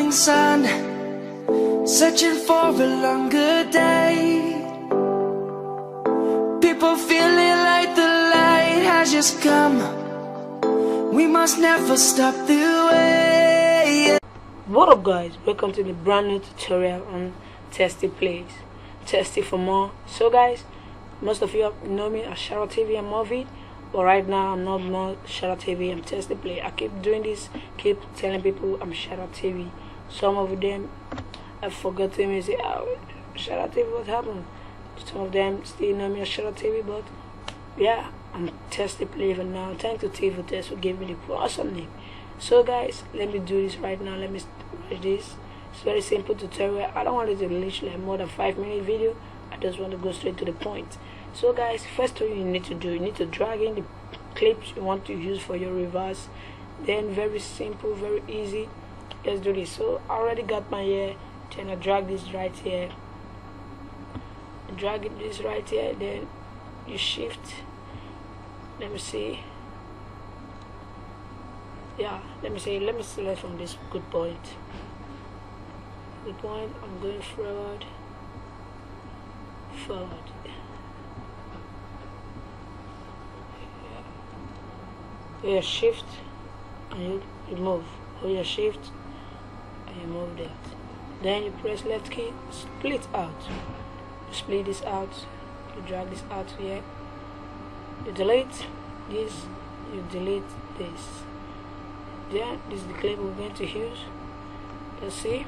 morning sun, searching for a longer day. People feeling like the light has just come. We must never stop the way. What up guys, welcome to the brand new tutorial on Testy Plays. Testy for more. So guys, most of you know me as Shadow TV and Movie, but right now I'm not more Shadow TV, I'm Testy Play. I keep doing this, keep telling people I'm Shadow TV. Some of them have forgotten me and say, oh, Shadow TV, what happened? Some of them still know me as Shadow TV, but yeah, I'm Testy Play for now. Thanks to TV Test for giving me the awesome name. So guys, let me do this right now. Let me watch this. It's very simple tutorial. I don't want it to reach like more than 5-minute video. I just want to go straight to the point. So guys, first thing you need to do, you need to drag in the clips you want to use for your reverse. Then very simple, very easy. Let's do this. So I already got my here. Then I drag this right here. Drag this right here. Then you shift. Let me see. Yeah, let me select from this good point. Good point. I'm going forward. You shift and you move. Or you shift and you move that. Then you press left key, split out. You split this out. You drag this out here. You delete this. You delete this. Then this is the clip we're going to use. Let's see.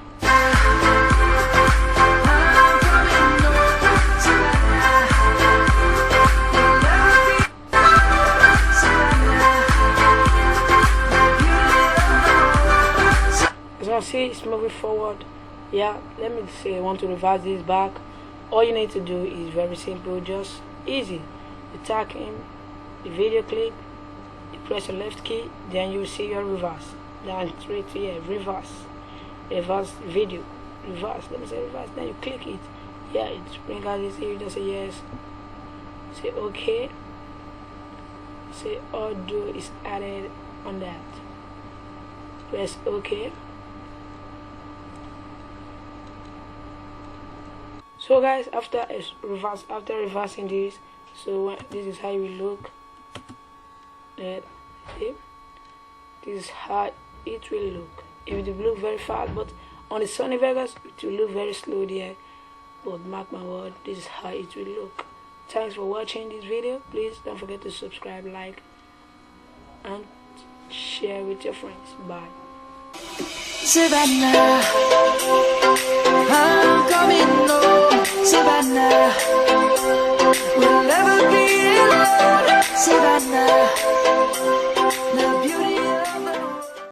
See, it's moving forward. Yeah, let me say I want to reverse this back. All you need to do is very simple, just easy. You tag in the video clip, you press the left key, then you will see your reverse. Then straight here, reverse video, reverse. Let me say reverse. Then you click it. Yeah, it's bring out this here. You just say yes. Say okay. Say audio is added on that. Press okay. So guys, after reversing this, so this is how you will look. This is how it will look. It will look very fast, but on the Sony Vegas it will look very slow there. But mark my word, this is how it will look. Thanks for watching this video. Please don't forget to subscribe, like, and share with your friends. Bye. Savannah.